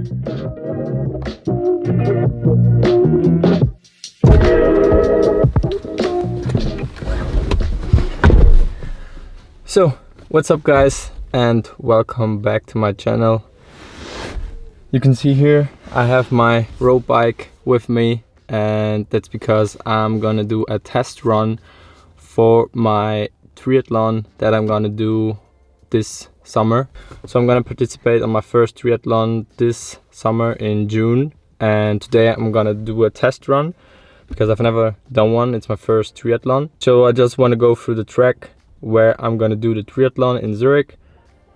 So, what's up guys, and welcome back to my channel. You can see here I have my road bike with me, and that's because I'm gonna do a test run for my triathlon that I'm gonna do this summer. So I'm gonna participate on my first triathlon this summer in June, and today I'm gonna do a test run because I've never done one. It's my first triathlon. So I just want to go through the track where I'm gonna do the triathlon in Zurich,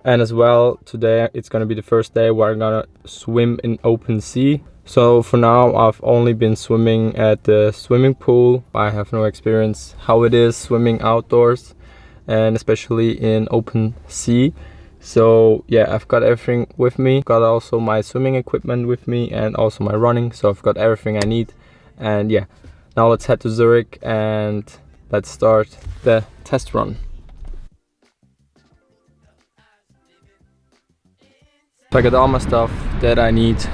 and as well today it's gonna be the first day where I'm gonna swim in open sea. So for now I've only been swimming at the swimming pool. I have no experience how it is swimming outdoors, and especially in open sea. So yeah, I've got everything with me. Got also my swimming equipment with me and also my running, so I've got everything I need. And yeah, now let's head to Zurich and let's start the test run. So I got all my stuff that I need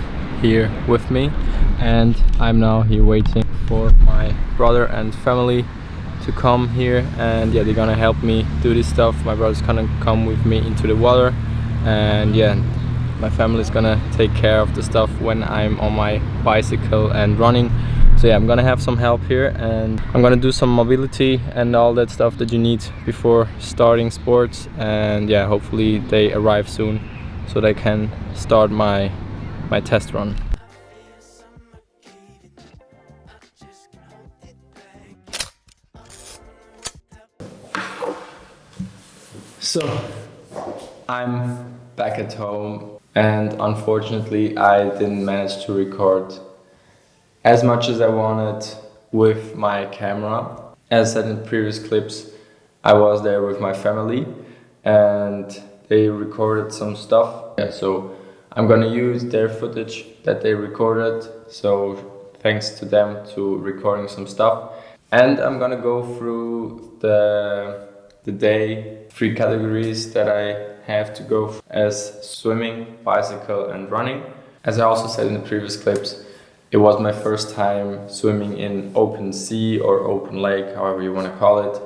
here with me, and I'm now here waiting for my brother and family to come here, and yeah, they're gonna help me do this stuff. My brother's gonna come with me into the water, and yeah, my family's gonna take care of the stuff when I'm on my bicycle and running. So yeah, I'm gonna have some help here, and I'm gonna do some mobility and all that stuff that you need before starting sports. And yeah, hopefully they arrive soon so they can start my test run. So I'm back at home, and unfortunately I didn't manage to record as much as I wanted with my camera. As said in previous clips, I was there with my family and they recorded some stuff. Yeah, so I'm gonna use their footage that they recorded, so thanks to them to recording some stuff. And I'm gonna go through the day, 3 categories that I have to go as swimming, bicycle and running. As I also said in the previous clips, it was my first time swimming in open sea or open lake, however you want to call it.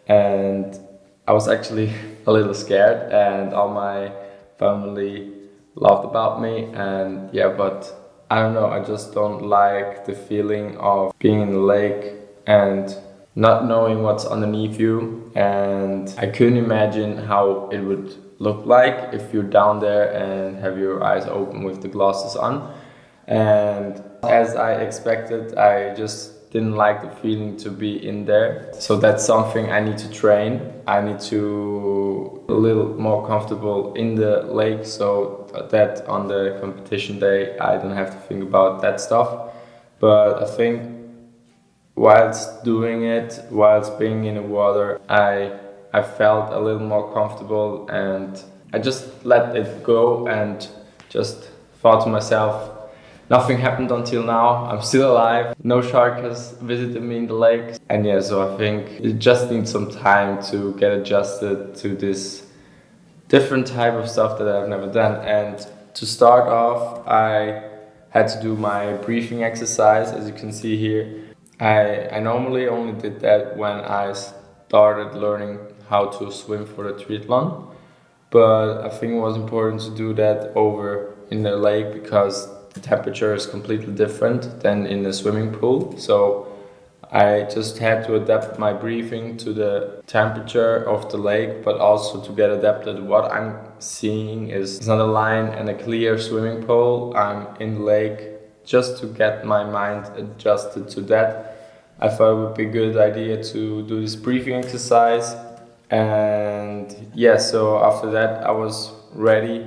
And I was actually a little scared, and all my family laughed about me. And yeah, but I don't know, I just don't like the feeling of being in the lake and not knowing what's underneath you. And I couldn't imagine how it would look like if you're down there and have your eyes open with the glasses on. And as I expected, I just didn't like the feeling to be in there. So that's something I need to train. I need to a little more comfortable in the lake, so that on the competition day I don't have to think about that stuff. But I think whilst doing it, whilst being in the water, I felt a little more comfortable, and I just let it go and just thought to myself, nothing happened until now, I'm still alive, no shark has visited me in the lake. And yeah, so I think it just needs some time to get adjusted to this different type of stuff that I've never done. And to start off, I had to do my breathing exercise, as you can see here. I normally only did that when I started learning how to swim for the triathlon, but I think it was important to do that over in the lake because the temperature is completely different than in the swimming pool. So I just had to adapt my breathing to the temperature of the lake, but also to get adapted. What I'm seeing is not a line and a clear swimming pool. I'm in the lake just to get my mind adjusted to that. I thought it would be a good idea to do this breathing exercise. And yeah, so after that I was ready,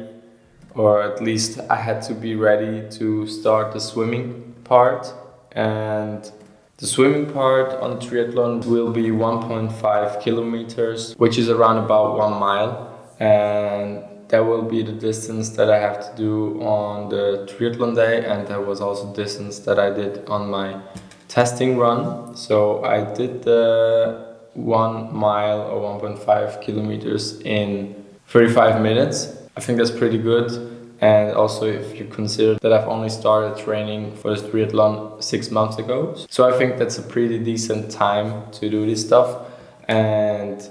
or at least I had to be ready to start the swimming part. And the swimming part on the triathlon will be 1.5 kilometers, which is around about 1 mile. And that will be the distance that I have to do on the triathlon day. And that was also the distance that I did on my testing run. So I did the 1 mile or 1.5 kilometers in 35 minutes. I think that's pretty good. And also if you consider that I've only started training for this triathlon 6 months ago. So I think that's a pretty decent time to do this stuff. And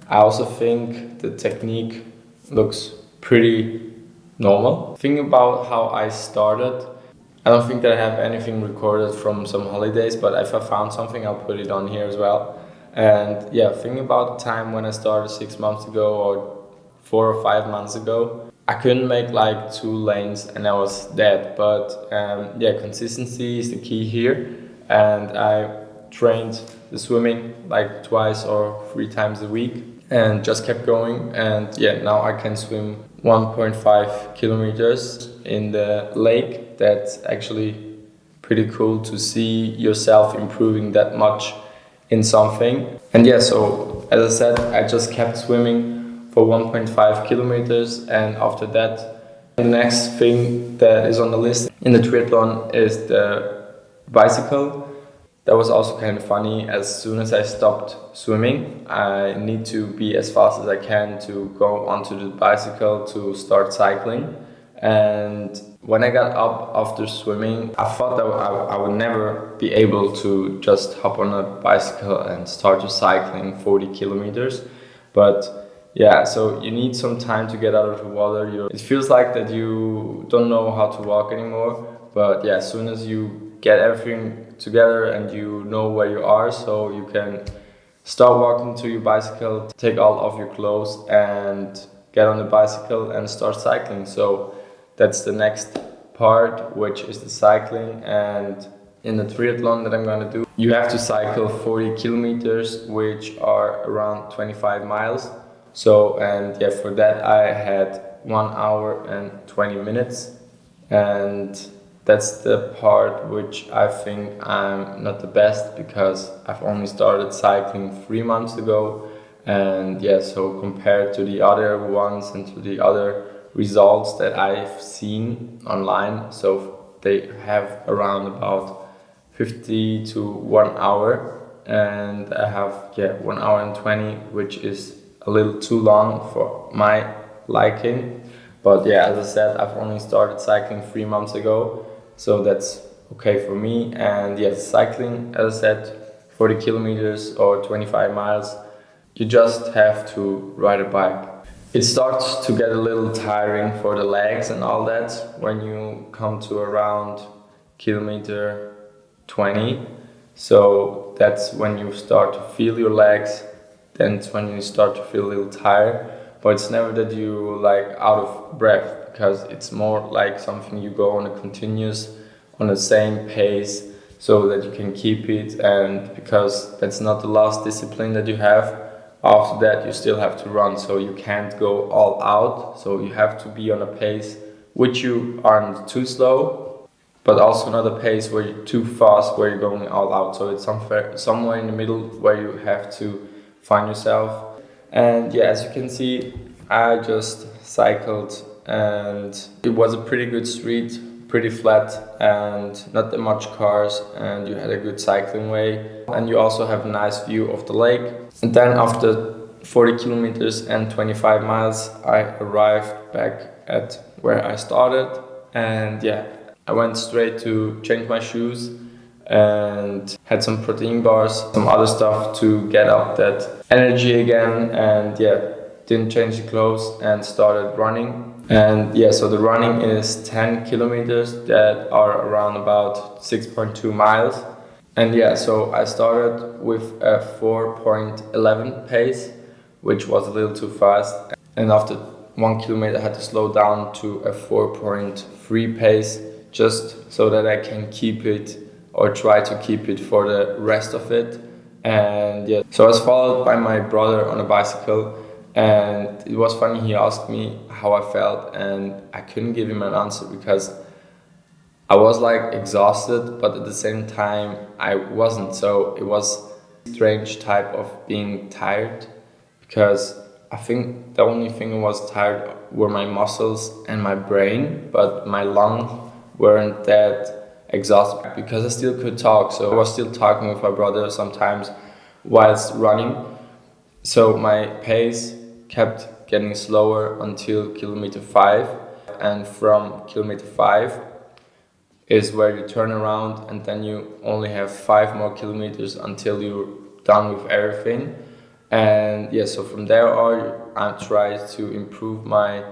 I also think the technique looks pretty normal. Thinking about how I started, I don't think that I have anything recorded from some holidays, but if I found something, I'll put it on here as well. And yeah, thinking about the time when I started 6 months ago or 4 or 5 months ago, I couldn't make like 2 lanes and I was dead. But yeah, consistency is the key here. And I trained the swimming like 2 or 3 times a week and just kept going. And yeah, now I can swim 1.5 kilometers in the lake. That's actually pretty cool to see yourself improving that much in something. And yeah, so as I said, I just kept swimming for 1.5 kilometers, and after that, the next thing that is on the list in the triathlon is the bicycle. That was also kind of funny. As soon as I stopped swimming, I need to be as fast as I can to go onto the bicycle to start cycling. And when I got up after swimming, I thought that I would never be able to just hop on a bicycle and start to cycling 40 kilometers. But yeah, so you need some time to get out of the water. It feels like that you don't know how to walk anymore. But yeah, as soon as you get everything together and you know where you are, so you can start walking to your bicycle, take all of your clothes and get on the bicycle and start cycling. So that's the next part, which is the cycling. And in the triathlon that I'm gonna do, you have to cycle 40 kilometers, which are around 25 miles. So, and yeah, for that I had 1 hour and 20 minutes. And that's the part which I think I'm not the best, because I've only started cycling 3 months ago. And yeah, so compared to the other ones and to the other results that I've seen online, so they have around about 50 to 1 hour, and I have 1 hour and 20, which is a little too long for my liking. But yeah, as I said, I've only started cycling 3 months ago, so that's okay for me. And yes, cycling, as I said, 40 kilometers or 25 miles, you just have to ride a bike. It starts to get a little tiring for the legs and all that when you come to around kilometer 20. So that's when you start to feel your legs, then it's when you start to feel a little tired. But it's never that you like out of breath, because it's more like something you go on a continuous, on the same pace, so that you can keep it. And because that's not the last discipline that you have, after that you still have to run, so you can't go all out. So you have to be on a pace which you aren't too slow, but also not a pace where you're too fast, where you're going all out. So it's somewhere in the middle where you have to find yourself. And yeah, as you can see, I just cycled, and it was a pretty good street, pretty flat and not that much cars, and you had a good cycling way, and you also have a nice view of the lake. And then after 40 kilometers and 25 miles, I arrived back at where I started. And yeah, I went straight to change my shoes and had some protein bars, some other stuff to get up that energy again. And yeah, didn't change the clothes and started running. And yeah, so the running is 10 kilometers that are around about 6.2 miles. And yeah, so I started with a 4.11 pace, which was a little too fast. And after 1 kilometer, I had to slow down to a 4.3 pace, just so that I can keep it, or try to keep it for the rest of it. And yeah, so I was followed by my brother on a bicycle, and it was funny, he asked me how I felt, and I couldn't give him an answer because I was like exhausted, but at the same time I wasn't. So it was a strange type of being tired, because I think the only thing I was tired were my muscles and my brain, but my lungs weren't that exhausted, because I still could talk. So I was still talking with my brother sometimes whilst running. So my pace kept getting slower until kilometer 5. and from kilometer 5 is where you turn around, and then you only have 5 more kilometers until you're done with everything. And yeah, so from there on I tried to improve my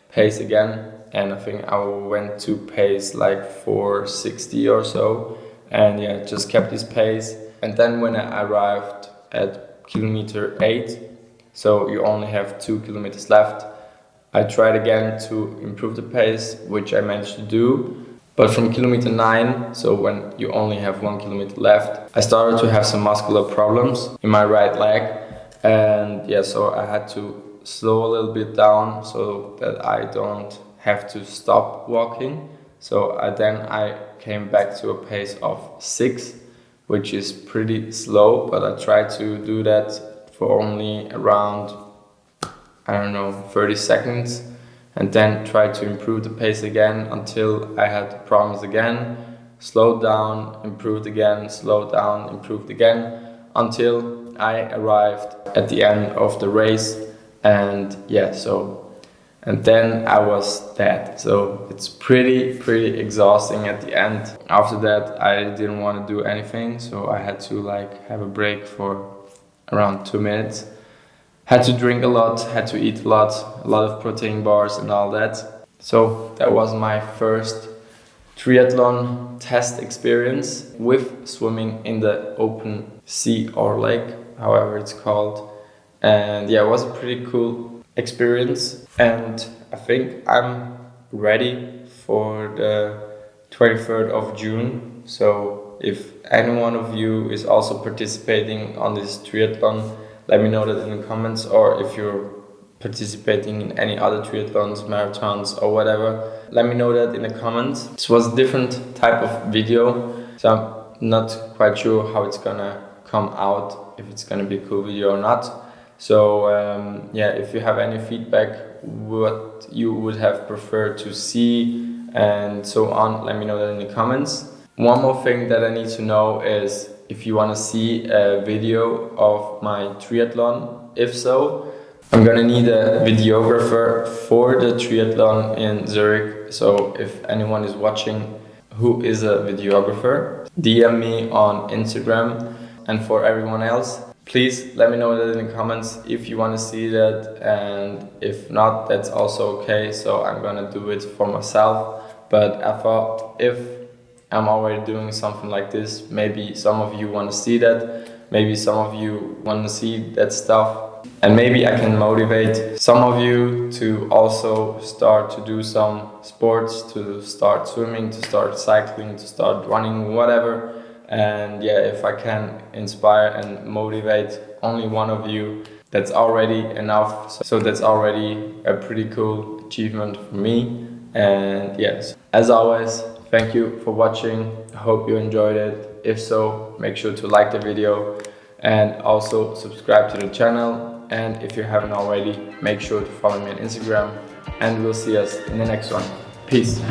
pace again, and I think I went to pace like 460 or so, and yeah, just kept this pace. And then when I arrived at kilometer 8, so you only have 2 kilometers left, I tried again to improve the pace, which I managed to do. But from kilometer 9, so when you only have 1 kilometer left, I started to have some muscular problems in my right leg. And yeah, so I had to slow a little bit down so that I don't have to stop walking. So I came back to a pace of 6, which is pretty slow, but I tried to do that for only around, I don't know, 30 seconds, and then tried to improve the pace again until I had the problems again, slowed down, improved again, slowed down, improved again, until I arrived at the end of the race. And yeah, and then I was dead. So it's pretty exhausting at the end. After that I didn't want to do anything, so I had to like have a break for around 2 minutes. Had to drink a lot, had to eat a lot of protein bars and all that. So that was my first triathlon test experience with swimming in the open sea or lake, however it's called. And yeah, it was a pretty cool experience, and I think I'm ready for the 23rd of June. So if any one of you is also participating on this triathlon, let me know that in the comments, or if you're participating in any other triathlons, marathons or whatever, let me know that in the comments. This was a different type of video, so I'm not quite sure how it's gonna come out, if it's gonna be a cool video or not. So yeah, if you have any feedback, what you would have preferred to see and so on, let me know that in the comments. One more thing that I need to know is if you want to see a video of my triathlon. If so, I'm gonna need a videographer for the triathlon in Zurich. So if anyone is watching who is a videographer, DM me on Instagram. And for everyone else, please let me know that in the comments if you want to see that, and if not, that's also okay. So I'm gonna do it for myself. But I thought if I'm already doing something like this, maybe some of you want to see that, maybe some of you want to see that stuff, and maybe I can motivate some of you to also start to do some sports, to start swimming, to start cycling, to start running, whatever. And yeah, if I can inspire and motivate only one of you, that's already enough. So that's already a pretty cool achievement for me. And yes, as always, thank you for watching. I hope you enjoyed it. If so, make sure to like the video and also subscribe to the channel. And if you haven't already, make sure to follow me on Instagram, and we'll see us in the next one. Peace.